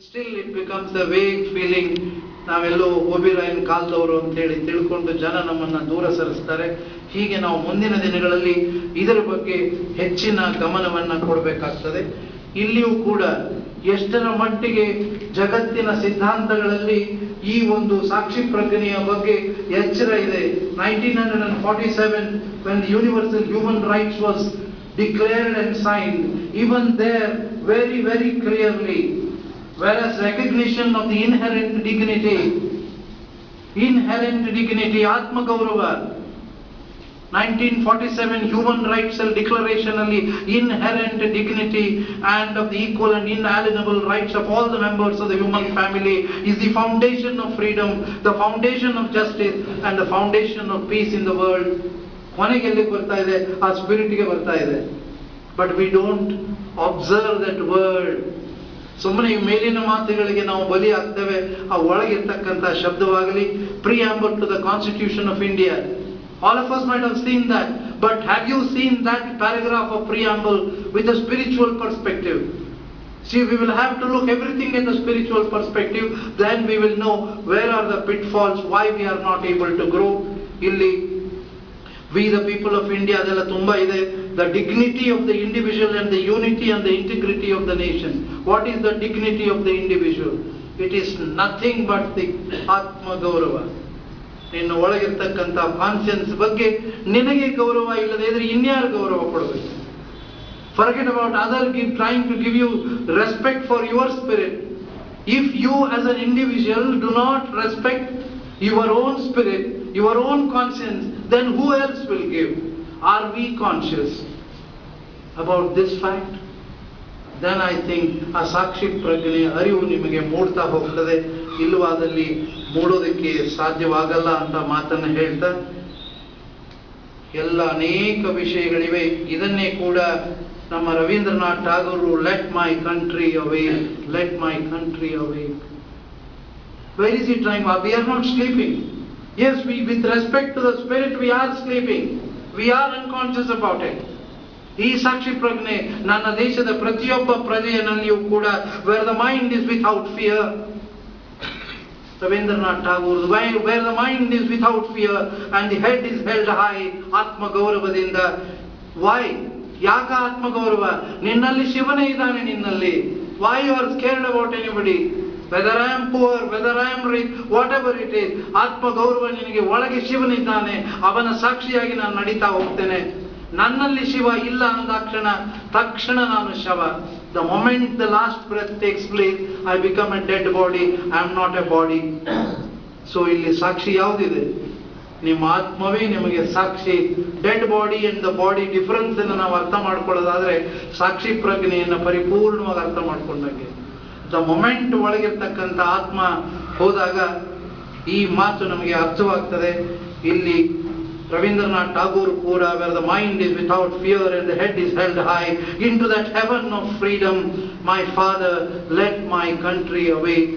Still it becomes a vague feeling. ನಾವೆಲ್ಲೋ ಓಬಿರಾಯನ್ ಕಾಲದವರು ಅಂತೇಳಿ ತಿಳ್ಕೊಂಡು ಜನ ನಮ್ಮನ್ನ ದೂರ ಸರಿಸ್ತಾರೆ. ಹೀಗೆ ನಾವು ಮುಂದಿನ ದಿನಗಳಲ್ಲಿ ಇದರ ಬಗ್ಗೆ ಹೆಚ್ಚಿನ ಗಮನವನ್ನ ಕೊಡಬೇಕಾಗ್ತದೆ. ಇಲ್ಲಿಯೂ ಕೂಡ ಎಷ್ಟರ ಮಟ್ಟಿಗೆ ಜಗತ್ತಿನ ಸಿದ್ಧಾಂತಗಳಲ್ಲಿ ಈ ಒಂದು ಸಾಕ್ಷಿ ಪ್ರಜ್ಞೆಯ ಬಗ್ಗೆ ಎಚ್ಚರ ಇದೆ. 1947 when the universal human rights was declared and signed, even there very clearly, whereas recognition of the inherent dignity, Atma Gaurava, 1947 Human Rights Declaration ಅಲ್ಲಿ inherent dignity and of the equal and inalienable rights of all the members of the human family is the foundation of freedom, the foundation of justice and the foundation of peace in the world. ಕೊನೆಗೆ ಎಲ್ಲಿ ಬರ್ತಾ ಇದೆ? ಆ ಸ್ಪಿರಿಟ್ಗೆ ಬರ್ತಾ ಇದೆ. But we don't observe that word. ಸುಮ್ಮನೆ ಈ ಮೇಲಿನ ಮಾತುಗಳಿಗೆ ನಾವು ಬಲಿ ಆಗ್ತೇವೆ. ಆ ಒಳಗಿರ್ತಕ್ಕಂಥ ಶಬ್ದವಾಗಲಿ, preamble to the Constitution of India. All of us might have seen that, but have you seen that paragraph of preamble with a spiritual perspective? See, we will have to look everything in the spiritual perspective, then we will know where are the pitfalls, why we are not able to grow. Illi, we the people of India, adella tumba ide. The dignity of the individual and the unity and the integrity of the nation. What is the dignity of the individual? It is nothing but the Atma Gaurava. ನಿನ್ನ ಒಳಗಿರ್ತಕ್ಕಂಥ conscience ಬಗ್ಗೆ ನಿನಗೆ ಗೌರವ ಇಲ್ಲದೆ ಇದ್ರೆ ಇನ್ಯಾರು ಗೌರವ ಕೊಡಬೇಕು? Forget about other trying to give you respect for your spirit. If you as an individual do not respect your own spirit, your own conscience, then who else will give? Are we conscious about this fact? Then I think ಆ ಸಾಕ್ಷಿ ಪ್ರಜ್ಞೆ ಅರಿವು ನಿಮಗೆ ಮೂಡ್ತಾ ಹೋಗ್ತದೆ. ಇಲ್ಲವಾದಲ್ಲಿ ಮೂಡೋದಕ್ಕೆ ಸಾಧ್ಯವಾಗಲ್ಲ ಅಂತ ಮಾತನ್ನು ಹೇಳ್ತಾ, ಎಲ್ಲ ಅನೇಕ ವಿಷಯಗಳಿವೆ. ಇದನ್ನೇ ಕೂಡ ನಮ್ಮ Rabindranath Tagore let my country awake. Where is he trying? We are not sleeping. Yes, with respect to the spirit, we are sleeping. We are unconscious about it. ಈ ಸಾಕ್ಷಿ ಪ್ರಜ್ಞೆ ನನ್ನ ದೇಶದ ಪ್ರತಿಯೊಬ್ಬ ಪ್ರಜೆಯಲ್ಲಿಯೂ ಕೂಡ where the mind is without fear. Ravindranath Tagore, where the mind is without fear and the head is held high, Atma Gauravadinda. Why? Yaka Atma Gaurava? Ninnalli Shivane idane ninnalli. Why you are scared about anybody? Whether I am poor, whether I am rich, whatever it is, Atma Gaurava ನಿನಗೆ ಒಳಗೆ ಶಿವನಿದ್ದಾನೆ. ಅವನ ಸಾಕ್ಷಿಯಾಗಿ ನಾನು ನಡೀತಾ ಹೋಗ್ತೇನೆ. ನನ್ನಲ್ಲಿ ಶಿವ ಇಲ್ಲ ಅಂದಾಕ್ಷಣ ತಕ್ಷಣ ನಾನು ಶವ. The moment the last breath takes place, I become a dead body. I am not a body. So ಇಲ್ಲಿ ಸಾಕ್ಷಿ ಯಾವುದಿದೆ? ನಿಮ್ಮ ಆತ್ಮವೇ ನಿಮಗೆ ಸಾಕ್ಷಿ. Dead body and the body difference ಅನ್ನು ನಾವು ಅರ್ಥ ಮಾಡ್ಕೊಳ್ಳೋದಾದ್ರೆ ಸಾಕ್ಷಿ ಪ್ರಜ್ಞೆಯನ್ನು ಪರಿಪೂರ್ಣವಾಗಿ ಅರ್ಥ ಮಾಡ್ಕೊಂಡಂಗೆ. ದ ಮೊಮೆಂಟ್ ಒಳಗಿರ್ತಕ್ಕಂಥ ಆತ್ಮ ಹೋದಾಗ ಈ ಮಾತು ನಮಗೆ ಅರ್ಥವಾಗ್ತದೆ. ಇಲ್ಲಿ Ravindranath Tagore Pura, where the mind is without fear and the head is held high, into that heaven of freedom, my Father, let my country awake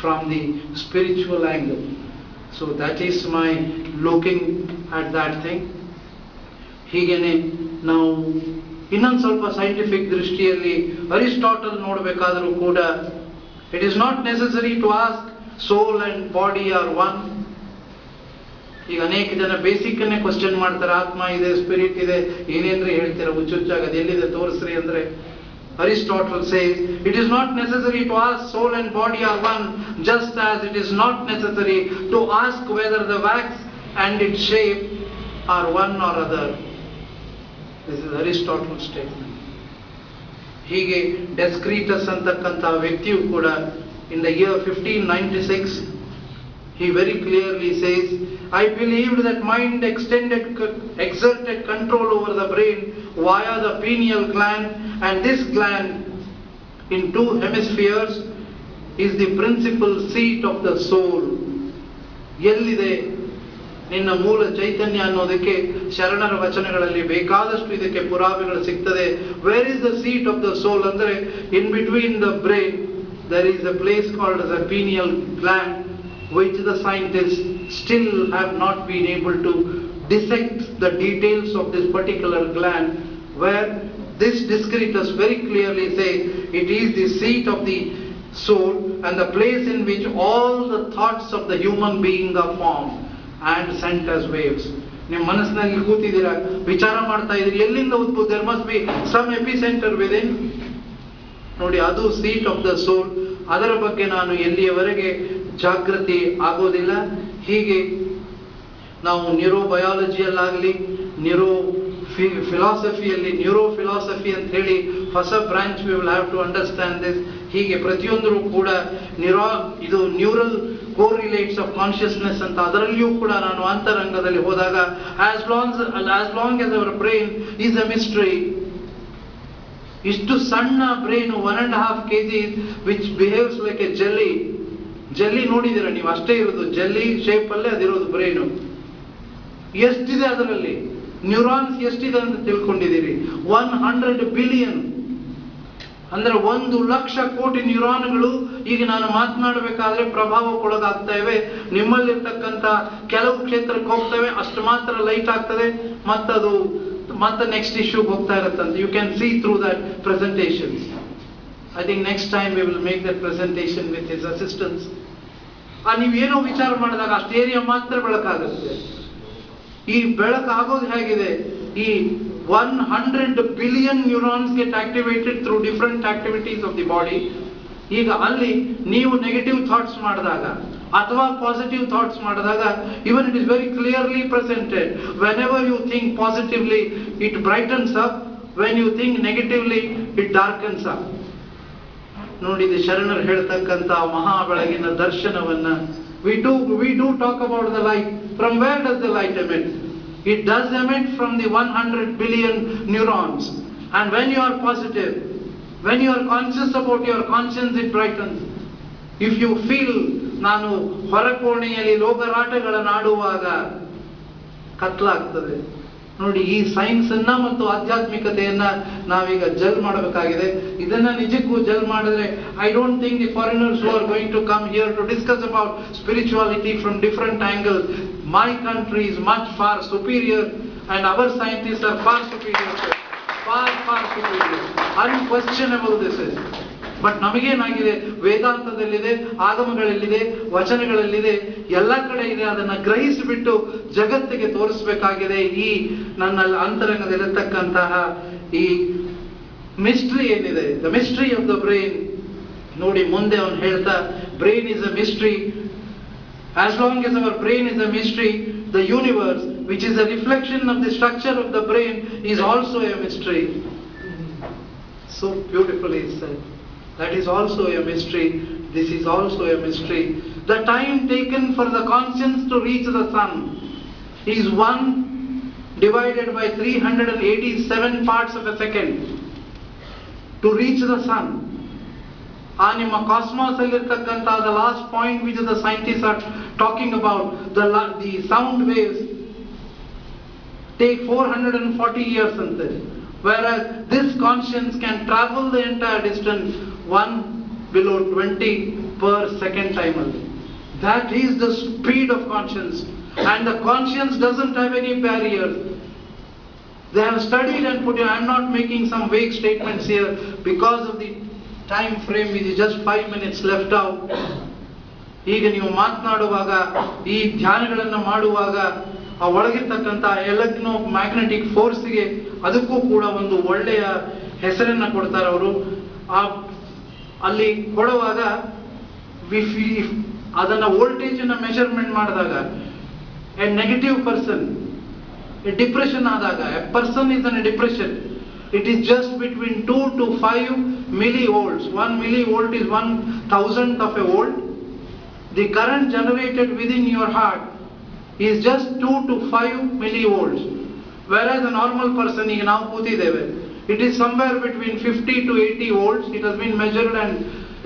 from the spiritual angle. So that is my looking at that thing. ಹೀಗೇನೆ ನಾವು ಇನ್ನೊಂದು ಸ್ವಲ್ಪ scientific ದೃಷ್ಟಿಯಲ್ಲಿ Aristotle ನೋಡಬೇಕಾದರೂ ಕೂಡ it is not necessary to ask soul and body are one. ಈಗ ಅನೇಕ ಜನ basic ಅನ್ನೇ ಕ್ವಶನ್ ಮಾಡ್ತಾರೆ. ಆತ್ಮ ಇದೆ, ಸ್ಪಿರಿಟ್ ಇದೆ, ಏನೇನ್ರಿ ಹೇಳ್ತೀರ ಹುಚ್ಚುಚ್ಚಾಗ, ಅದು ಎಲ್ಲಿದೆ ತೋರಿಸ್ರಿ ಅಂದ್ರೆ. Aristotle says it is not necessary to ask soul and body are one, just as it is not necessary to ask whether the wax and its shape are one or other. This is Aristotle's statement. ಹೀಗೆ ಡೆಸ್ಕ್ರೀಟಸ್ ಅಂತಕ್ಕಂಥ ವ್ಯಕ್ತಿಯು ಕೂಡ in the year 1596 he very clearly says, I believed that mind exerted control over the brain via the pineal gland, and this gland in two hemispheres is the principal seat of the soul. ಎಲ್ಲಿದೆ ನಿನ್ನ ಮೂಲ ಚೈತನ್ಯ ಅನ್ನೋದಕ್ಕೆ ಶರಣರ ವಚನಗಳಲ್ಲಿ ಬೇಕಾದಷ್ಟು ಇದಕ್ಕೆ ಪುರಾವೆಗಳು ಸಿಗ್ತದೆ. Where is the seat of the soul ಅಂದ್ರೆ in between the brain there is a place called as a pineal gland, which the scientists still have not been able to dissect the details of this particular gland, where this Discretus very clearly say it is the seat of the soul and the place in which all the thoughts of the human being are formed and sent as waves. ನಿಮ್ಮ ಮನಸ್ಸಿನಲ್ಲಿ ಕೂತಿದ್ದೀರಾ, ವಿಚಾರ ಮಾಡ್ತಾ ಇದ್ದೀರಿ, ಎಲ್ಲಿಂದ ಉದ್ಭವ, there must be some epicenter within. ನೋಡಿ, ಅದು seat of the ಸೋಲ್. ಅದರ ಬಗ್ಗೆ ನಾನು ಎಲ್ಲಿಯವರೆಗೆ ಜಾಗೃತಿ ಆಗೋದಿಲ್ಲ. ಹೀಗೆ ನಾವು ನ್ಯೂರೋಬಯಾಲಜಿಯಲ್ಲಾಗಲಿ, ಫಿಲಾಸಫಿಯಲ್ಲಿ ನ್ಯೂರೋ ಫಿಲಾಸಫಿ ಅಂತ ಹೇಳಿ ಹೊಸ branch we will have to understand this. ಹೀಗೆ ಪ್ರತಿಯೊಂದರೂ ಕೂಡ ಇದು ನ್ಯೂರಲ್ ಕೋರಿಲೇಟ್ಸ್ ಆಫ್ ಕಾನ್ಷಿಯಸ್ನೆಸ್ ಅಂತ, ಅದರಲ್ಲಿಯೂ ಕೂಡ ನಾನು ಅಂತರಂಗದಲ್ಲಿ ಹೋದಾಗ as long as our brain is a mystery. ಇಷ್ಟು ಸಣ್ಣ brain 1.5 kg which behaves like a jelly ನೋಡಿದಿರ ನೀವು, ಅಷ್ಟೇ ಇರೋದು, ಜೆಲ್ಲಿ ಶೇಪ್ ಅಲ್ಲೇ ಅದಿರೋದು ಬ್ರೈನು. ಎಷ್ಟಿದೆ ಅದರಲ್ಲಿ, ನ್ಯೂರಾನ್ಸ್ ಎಷ್ಟಿದೆ ಅಂತ ತಿಳ್ಕೊಂಡಿದ್ದೀರಿ? 100 ಬಿಲಿಯನ್, ಅಂದ್ರೆ 1,00,000 ಕೋಟಿ ನ್ಯೂರಾನ್ಗಳು ಈಗ ನಾನು ಮಾತನಾಡಬೇಕಾದ್ರೆ ಪ್ರಭಾವಕ್ಕೊಳಗಾಗ್ತಾ ಇವೆ. ನಿಮ್ಮಲ್ಲಿರ್ತಕ್ಕಂಥ ಕೆಲವು ಕ್ಷೇತ್ರಕ್ಕೆ ಹೋಗ್ತವೆ, ಅಷ್ಟು ಮಾತ್ರ ಲೈಟ್ ಆಗ್ತದೆ, ಮತ್ತದು ಮತ್ತೆ ನೆಕ್ಸ್ಟ್ ಇಶ್ಯೂಗೆ ಹೋಗ್ತಾ ಇರುತ್ತಂತೆ. You can see through that presentation. I think next time we will make that presentation with his assistance. ನೀವೇನೋ ವಿಚಾರ ಮಾಡಿದಾಗ ಅಷ್ಟು ಏರಿಯಾ ಮಾತ್ರ ಬೆಳಕಾಗುತ್ತೆ. ಈ ಬೆಳಕಾಗೋದು ಹೇಗಿದೆ? ಈ 100 billion neurons get activated through different activities of the body. ಈಗ ಅಲ್ಲಿ ನೀವು ನೆಗೆಟಿವ್ ಥಾಟ್ಸ್ ಮಾಡಿದಾಗ ಅಥವಾ ಪಾಸಿಟಿವ್ ಥಾಟ್ಸ್ ಮಾಡಿದಾಗ, even it is very clearly presented. Whenever you think positively it brightens up, when you think negatively it darkens up. ನೋಡಿ, ಇದು ಶರಣರು ಹೇಳ್ತಕ್ಕಂಥ ಮಹಾ ಬೆಳಗಿನ ದರ್ಶನವನ್ನ. we do talk about the light. From where does the light emit? It does emit from the 100 billion neurons. And when you are positive, when you are conscious about your conscience, it brightens. If you feel ನಾನು ಹೊರಕೋಣೆಯಲ್ಲಿ ಲೋಕರಾಟಗಳನ್ನು ಆಡುವಾಗ ಕತ್ಲಾಗ್ತದೆ. ನೋಡಿ, ಈ science ಅನ್ನ ಮತ್ತು ಆಧ್ಯಾತ್ಮಿಕತೆಯನ್ನ ನಾವೀಗ ಜಲ್ ಮಾಡಬೇಕಾಗಿದೆ. ಇದನ್ನ ನಿಜಕ್ಕೂ ಜಲ್ ಮಾಡಿದ್ರೆ I don't think the foreigners who are going to come here to discuss about spirituality from different angles. My country is much far superior and our scientist are far superior, far superior, unquestionable this is. But ನಮಗೇನಾಗಿದೆ, ವೇದಾಂತದಲ್ಲಿದೆ, ಆಗಮಗಳಲ್ಲಿದೆ, ವಚನಗಳಲ್ಲಿದೆ, ಎಲ್ಲ ಕಡೆ ಇದೆ. ಅದನ್ನ ಗ್ರಹಿಸಿಬಿಟ್ಟು ಜಗತ್ತಿಗೆ ತೋರಿಸಬೇಕಾಗಿದೆ. ಈ ನನ್ನ ಅಂತರಂಗದಲ್ಲಿರ್ತಕ್ಕಂತಹ ಈ ಮಿಸ್ಟ್ರಿ ಏನಿದೆ, the mystery of the brain. ನೋಡಿ, ಮುಂದೆ ಅವನು ಹೇಳ್ತಾ, brain is a mystery. As long as our brain is a mystery, the universe, which is a reflection of the structure of the brain, is also a mystery. So beautifully said. That is also a mystery. This is also a mystery. The time taken for the conscience to reach the sun is 1 divided by 387 parts of a second to reach the sun. ನಿಮ್ಮ cosmos ಅಲ್ಲಿರ್ತಕ್ಕಂಥ the last point which the scientists are talking about, the sound waves take 440 years ante, whereas this conscience can travel the entire distance 1 below 20 per second time. That is the speed of conscience, and the conscience doesn't have any barriers. They have studied and put in. I am not making some vague statements here because of the time frame, which is just 5 minutes left out. ಈಗ ನೀವು ಮಾತನಾಡುವಾಗ, ಈ ಧ್ಯಾನಗಳನ್ನು ಮಾಡುವಾಗ, ಆ ಒಳಗಿರ್ತಕ್ಕಂಥ electro magnetic ಫೋರ್ಸ್ಗೆ ಅದಕ್ಕೂ ಕೂಡ ಒಂದು ಒಳ್ಳೆಯ ಹೆಸರನ್ನ ಕೊಡ್ತಾರೆ ಅವರು. ಅಲ್ಲಿ ಕೊಡುವಾಗ ಅದನ್ನ ವೋಲ್ಟೇಜ್ ಅನ್ನ ಮೆಜರ್ಮೆಂಟ್ ಮಾಡಿದಾಗ, ಎ ನೆಗೆಟಿವ್ ಪರ್ಸನ್, ಡಿಪ್ರೆಷನ್ ಆದಾಗ, A person is an depression, it is just between 2 to 5 millivolts. 1 millivolt is 1,000th of a volt. The current generated within your heart is just 2 to 5 millivolts, whereas a normal person, ಈಗ ನಾವು ಕೂತಿದ್ದೇವೆ, it is somewhere between 50 to 80 volts. It has been measured and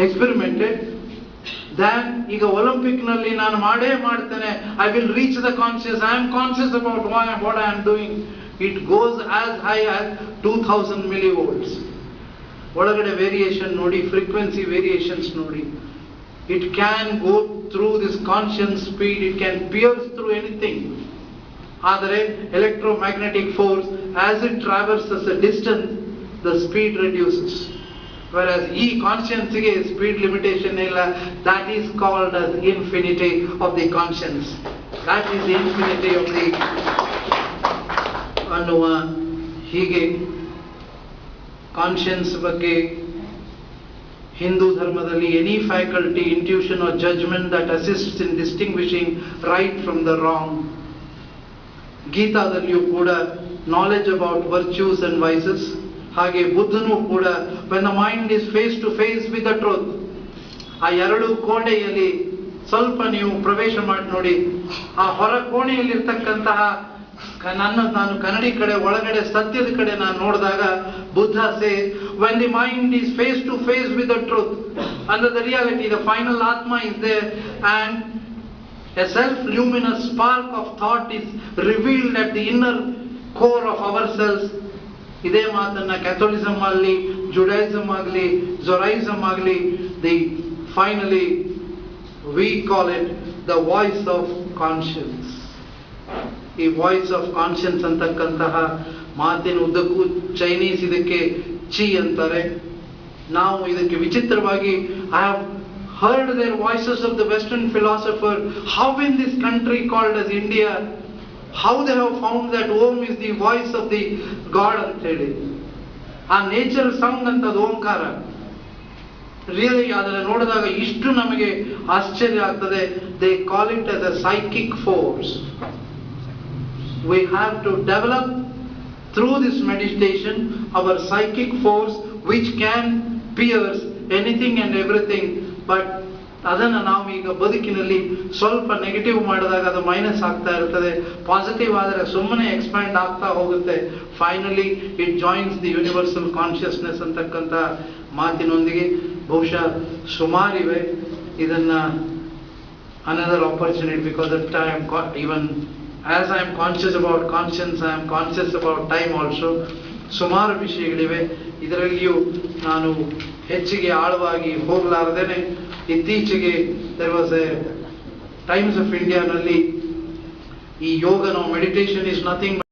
experimented. Then ಈಗ Olympic ನಲ್ಲಿ ನಾನು ಮಾಡ್ತೇನೆ, I will reach the conscious, I am conscious about what I am doing. It goes as high as 2000 millivolts. ಒಳಗಡೆ variation ನೋಡಿ, frequency variations ನೋಡಿ. It can go through this conscious speed, it can pierce through anything. ಆದರೆ electromagnetic force, as it traverses a distance, the speed reduces. Whereas conscience ಗೆ speed limitation illa, that is called as infinity of the conscience. That is the infinity of the ಅನ್ನುವ ಹೀಗೆ conscience ಬಗ್ಗೆ ಹಿಂದೂ ಧರ್ಮದಲ್ಲಿ any faculty, intuition or judgment that assists in distinguishing right from the wrong. ಗೀತಾದಲ್ಲಿಯೂ ಕೂಡ knowledge about virtues and ವೈಸಸ್. ಹಾಗೆ ಬುದ್ಧನೂ ಕೂಡ when the mind is face to face with the truth, ಆ ಎರಡು ಕೋಣೆಯಲ್ಲಿ ಸ್ವಲ್ಪ ನೀವು ಪ್ರವೇಶ ಮಾಡಿ ನೋಡಿ, ಆ ಹೊರ ಕೋಣೆಯಲ್ಲಿರ್ತಕ್ಕಂತಹ ನಾನು ಕನ್ನಡಿ ಕಡೆ ಒಳಗಡೆ ಸತ್ಯದ ಕಡೆ ನಾನು ನೋಡಿದಾಗ Buddha says, when the mind is face to face with the truth, under the reality, the final atma is there, and a self-luminous spark of thought is revealed at the inner core of ourselves. ಇದೇ ಮಾತನ್ನ ಕ್ಯಾಥೋಲಿಸಮ್ ಆಗಲಿ, Judaism ಆಗಲಿ, ಜೊರೈಸಮ್ ಆಗಲಿ, finally we call it the voice of conscience. ಈ voice of conscience ಅಂತಕ್ಕಂತಹ ಮಾತಿನ ಉದ್ದಕ್ಕೂ Chinese ಇದಕ್ಕೆ ಚಿ ಅಂತಾರೆ. ನಾವು ಇದಕ್ಕೆ ವಿಚಿತ್ರವಾಗಿ I have heard their voices of the Western philosopher, how in this country called as India, how they have found that Om is the voice of the God ಅಂತ ಹೇಳಿ. ಆ ನೇಚರ್ ಸೌಂಡ್ ಅಂತದ್ದು ಓಂಕಾರ. Really ಅದನ್ನು ನೋಡಿದಾಗ ಇಷ್ಟು ನಮಗೆ ಆಶ್ಚರ್ಯ ಆಗ್ತದೆ. They call it as a psychic force. We have to develop through this meditation our psychic force which can pierce anything and everything. But ಅದನ್ನು ನಾವು ಈಗ ಬದುಕಿನಲ್ಲಿ ಸ್ವಲ್ಪ ನೆಗೆಟಿವ್ ಮಾಡಿದಾಗ ಅದು ಮೈನಸ್ ಆಗ್ತಾ ಇರ್ತದೆ, ಪಾಸಿಟಿವ್ ಆದರೆ ಸುಮ್ಮನೆ ಎಕ್ಸ್ಪ್ಯಾಂಡ್ ಆಗ್ತಾ ಹೋಗುತ್ತೆ. Finally it joins the universal consciousness ಅಂತಕ್ಕಂಥ ಮಾತಿನೊಂದಿಗೆ ಬಹುಶಃ ಸುಮಾರಿವೆ. ಇದನ್ನ another opportunity, because that I am even as I am conscious about conscience, I am conscious about time also. ಸುಮಾರು ವಿಷಯಗಳಿವೆ. ಇದರಲ್ಲಿಯೂ ನಾನು ಹೆಚ್ಚಿಗೆ ಆಳವಾಗಿ ಹೋಗಲಾರದೇನೆ ಇತ್ತೀಚೆಗೆ there was a Times of India ನಲ್ಲಿ ಈ ಯೋಗನೋ ಮೆಡಿಟೇಷನ್ is nothing